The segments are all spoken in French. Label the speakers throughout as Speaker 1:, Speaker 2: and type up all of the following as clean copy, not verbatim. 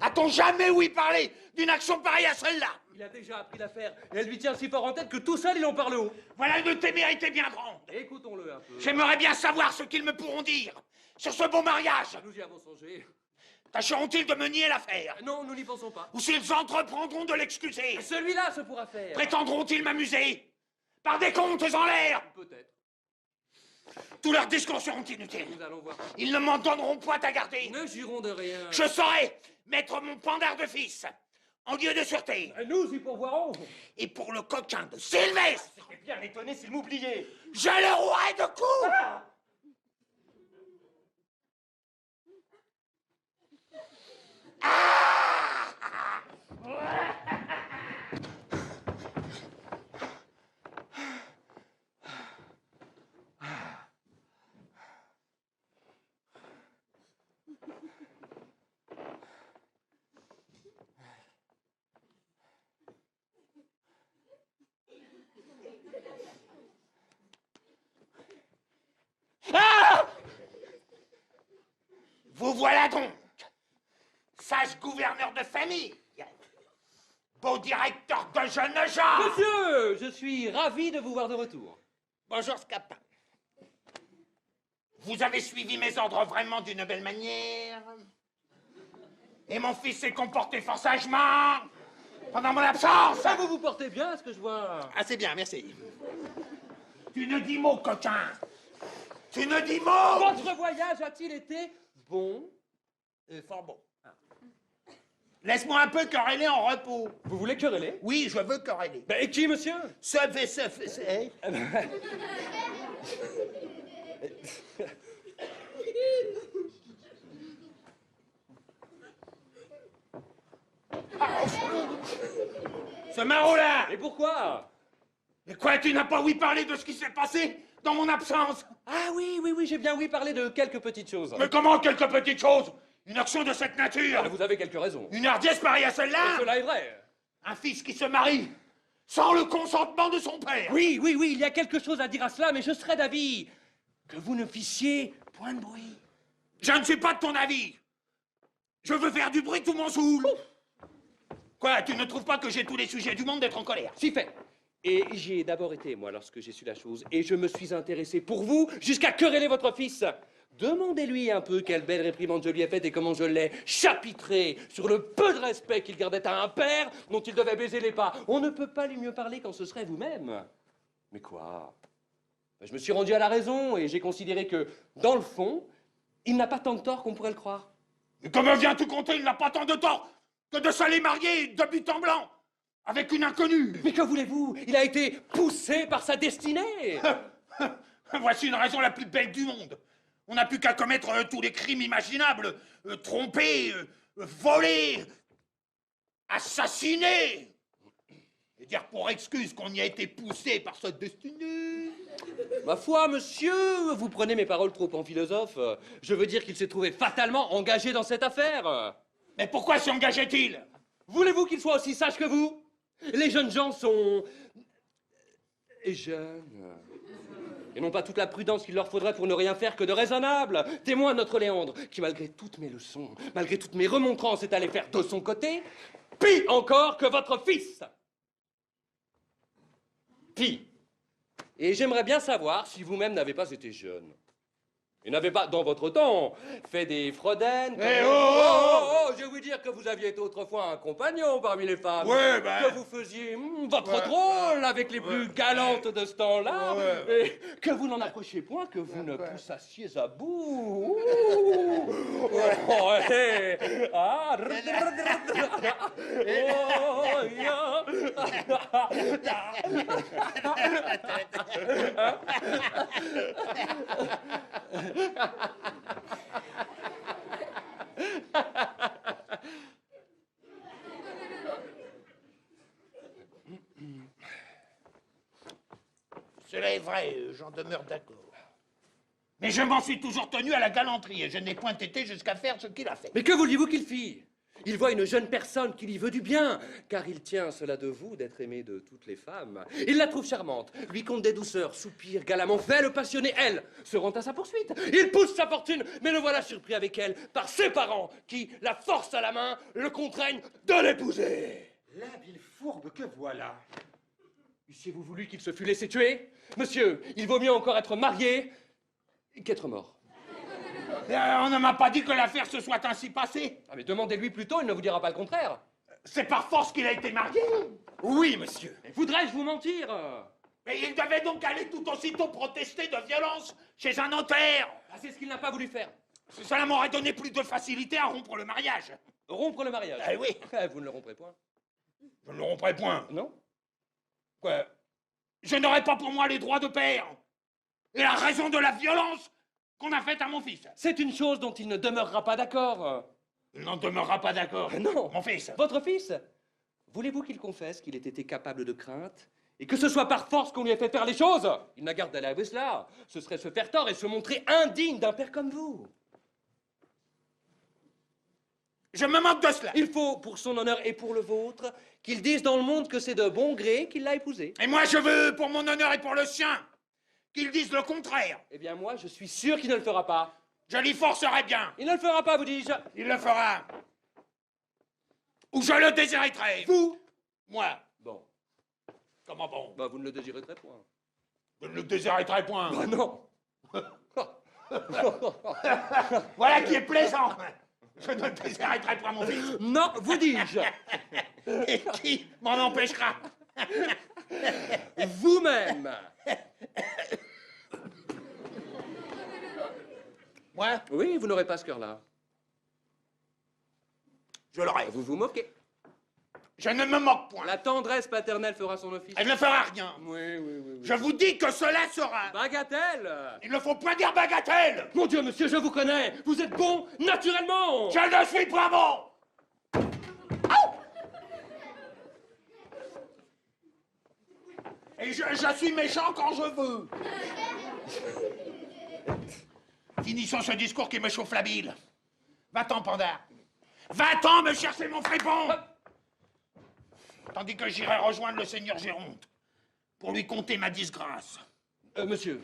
Speaker 1: A-t-on jamais ouï parler d'une action pareille à celle-là?
Speaker 2: Il a déjà appris l'affaire et elle lui tient si fort en tête que tout seul il en parle haut.
Speaker 1: Voilà une témérité bien grande.
Speaker 2: Écoutons-le un peu.
Speaker 1: J'aimerais bien savoir ce qu'ils me pourront dire sur ce beau mariage.
Speaker 2: Nous y avons songé.
Speaker 1: Tâcheront-ils de me nier l'affaire?
Speaker 2: Non, nous n'y pensons pas.
Speaker 1: Ou s'ils entreprendront de l'excuser?
Speaker 2: Celui-là se pourra faire.
Speaker 1: Prétendront-ils m'amuser par des contes en l'air?
Speaker 2: Peut-être.
Speaker 1: Tous leurs discours seront inutiles.
Speaker 2: Nous allons voir.
Speaker 1: Ils ne m'en donneront point à garder.
Speaker 2: Ne jurons de rien.
Speaker 1: Je saurai mettre mon pendard de fils en lieu de sûreté.
Speaker 2: Nous y pourvoirons.
Speaker 1: Et pour le coquin de Sylvestre,
Speaker 2: J'étais bien étonné s'il m'oubliait.
Speaker 1: je le rouerai de coups. Ah! Vous voilà donc, sage gouverneur de famille, beau directeur de jeunes gens.
Speaker 2: Monsieur, je suis ravi de vous voir de retour.
Speaker 1: Bonjour, Scapin. Vous avez suivi mes ordres vraiment d'une belle manière. Et mon fils s'est comporté fort sagement pendant mon absence.
Speaker 2: Ça, vous vous portez bien, ce que je vois.
Speaker 1: Ah, c'est bien, merci. Tu ne dis mot, coquin. Tu ne dis mot.
Speaker 2: Votre voyage a-t-il été bon?
Speaker 1: Fort bon. Laisse-moi un peu quereller en repos.
Speaker 2: Vous voulez quereller?
Speaker 1: Oui, je veux quereller.
Speaker 2: Ben, et qui, monsieur?
Speaker 1: Ce maraud-là.
Speaker 2: Et pourquoi?
Speaker 1: Mais quoi, tu n'as pas ouï parler de ce qui s'est passé dans mon absence?
Speaker 2: Ah oui, oui, oui, j'ai bien ouï parler de quelques petites choses.
Speaker 1: Mais comment quelques petites choses? Une action de cette nature?
Speaker 2: Vous avez quelques raisons.
Speaker 1: Une hardiesse pareille à
Speaker 2: Et
Speaker 1: celle-là?
Speaker 2: cela est vrai.
Speaker 1: Un fils qui se marie sans le consentement de son père?
Speaker 2: Oui, oui, oui, il y a quelque chose à dire à cela, mais je serais d'avis que vous ne fissiez point de bruit.
Speaker 1: Je ne suis pas de ton avis. Je veux faire du bruit, tout m'en saoule. Quoi, tu ne trouves pas que j'ai tous les sujets du monde d'être en colère?
Speaker 2: Si fait. Et j'y ai d'abord été, moi, lorsque j'ai su la chose, et je me suis intéressé pour vous jusqu'à quereller votre fils. Demandez-lui un peu quelle belle réprimande je lui ai faite et comment je l'ai chapitré sur le peu de respect qu'il gardait à un père dont il devait baiser les pas. On ne peut pas lui mieux parler quand ce serait vous-même. Mais quoi? Je me suis rendu à la raison et j'ai considéré que, dans le fond, il n'a pas tant de tort qu'on pourrait le croire.
Speaker 1: Mais comme vient tout compter, il n'a pas tant de tort que de s'aller marier de but en blanc avec une inconnue.
Speaker 2: Mais que voulez-vous? Il a été poussé par sa destinée.
Speaker 1: Voici une raison la plus belle du monde. On n'a plus qu'à commettre tous les crimes imaginables. Tromper, voler, assassiner. Et dire pour excuse qu'on y a été poussé par sa destinée.
Speaker 2: Ma foi, monsieur, vous prenez mes paroles trop en philosophe. Je veux dire qu'il s'est trouvé fatalement engagé dans cette affaire.
Speaker 1: Mais pourquoi s'y engageait-il?
Speaker 2: Voulez-vous qu'il soit aussi sage que vous? Les jeunes gens sont... jeunes. Et n'ont pas toute la prudence qu'il leur faudrait pour ne rien faire que de raisonnable. Témoin notre Léandre, qui malgré toutes mes leçons, malgré toutes mes remontrances, est allé faire de son côté, pis encore que votre fils. Pis. Et j'aimerais bien savoir si vous-même n'avez pas été jeune. Et n'avez pas, dans votre temps, fait des frodaines.
Speaker 1: Eh oh,
Speaker 2: je vais vous dire que vous aviez été autrefois un compagnon parmi les femmes.
Speaker 1: Ouais, ben...
Speaker 2: Que vous faisiez votre drôle avec les plus galantes de ce temps-là. Et que vous n'en approchiez point, que vous ne poussassiez à bout.
Speaker 1: Cela est vrai, j'en demeure d'accord. Mais je m'en suis toujours tenu à la galanterie et je n'ai point été jusqu'à faire ce qu'il a fait.
Speaker 2: Mais que vouliez-vous qu'il fît? Il voit une jeune personne qui lui veut du bien, car il tient cela de vous d'être aimé de toutes les femmes. Il la trouve charmante, lui conte des douceurs, soupire galamment, fait le passionné, elle se rend à sa poursuite. Il pousse sa fortune, mais le voilà surpris avec elle par ses parents, qui, la force à la main, le contraignent de l'épouser.
Speaker 1: L'habile fourbe que voilà.
Speaker 2: Eussiez-vous voulu qu'il se fût laissé tuer? Monsieur, il vaut mieux encore être marié qu'être mort.
Speaker 1: On ne m'a pas dit que l'affaire se soit ainsi passée.
Speaker 2: Ah mais demandez-lui plutôt, il ne vous dira pas le contraire.
Speaker 1: C'est par force qu'il a été marié.
Speaker 2: Oui, monsieur. Voudrais-je vous mentir?
Speaker 1: Mais il devait donc aller tout aussitôt protester de violence chez un notaire.
Speaker 2: Ah, c'est ce qu'il n'a pas voulu faire.
Speaker 1: Cela m'aurait donné plus de facilité à rompre le mariage.
Speaker 2: Rompre le mariage?
Speaker 1: Eh oui.
Speaker 2: Vous ne le romprez point.
Speaker 1: Je ne le romprai point.
Speaker 2: Non?
Speaker 1: Quoi? Je n'aurai pas pour moi les droits de père. Et la raison de la violence qu'on a faite à mon fils.
Speaker 2: C'est une chose dont il ne demeurera pas d'accord.
Speaker 1: Il n'en demeurera pas d'accord.
Speaker 2: Non.
Speaker 1: Mon fils.
Speaker 2: Votre fils? Voulez-vous qu'il confesse qu'il ait été capable de crainte et que ce soit par force qu'on lui ait fait faire les choses? Il n'a garde d'aller avouer cela. Ce serait se faire tort et se montrer indigne d'un père comme vous.
Speaker 1: Je me moque de cela.
Speaker 2: Il faut, pour son honneur et pour le vôtre, qu'il dise dans le monde que c'est de bon gré qu'il l'a épousée.
Speaker 1: Et moi, je veux, pour mon honneur et pour le sien, qu'il dise le contraire.
Speaker 2: Eh bien, moi, je suis sûr qu'il ne le fera pas.
Speaker 1: Je l'y forcerai bien.
Speaker 2: Il ne le fera pas, vous dis-je.
Speaker 1: Il le fera. Ou je le déshériterai.
Speaker 2: Vous?
Speaker 1: Moi.
Speaker 2: Bon.
Speaker 1: Comment bon?
Speaker 2: Bah, vous ne le désirerez point.
Speaker 1: Je ne le déshériterai point.
Speaker 2: Bah, non.
Speaker 1: Voilà qui est plaisant. Je ne déshériterai pas mon fils.
Speaker 2: Non, vous dis-je.
Speaker 1: Et qui m'en empêchera?
Speaker 2: Vous-même.
Speaker 1: Moi?
Speaker 2: Oui, vous n'aurez pas ce cœur-là.
Speaker 1: Je l'aurai.
Speaker 2: Vous vous moquez.
Speaker 1: Je ne me moque point.
Speaker 2: La tendresse paternelle fera son office.
Speaker 1: Elle ne fera rien.
Speaker 2: Oui.
Speaker 1: Je vous dis que cela sera.
Speaker 2: Bagatelle.
Speaker 1: Il ne faut point dire bagatelle.
Speaker 2: Mon Dieu, monsieur, je vous connais. Vous êtes bon naturellement.
Speaker 1: Je ne suis pas bon. Et je suis méchant quand je veux. Finissons ce discours qui me chauffe la bile. Va-t'en, Panda. Va-t'en me chercher mon fripon. Tandis que j'irai rejoindre le seigneur Géronte pour lui conter ma disgrâce.
Speaker 2: Monsieur,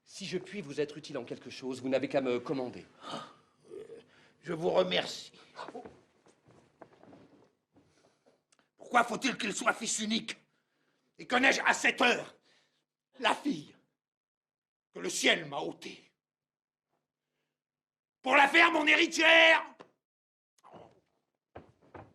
Speaker 2: si je puis vous être utile en quelque chose, vous n'avez qu'à me commander.
Speaker 1: Je vous remercie. Pourquoi faut-il qu'il soit fils unique? Et connais-je à cette heure la fille que le ciel m'a ôtée? Pour la faire mon héritière?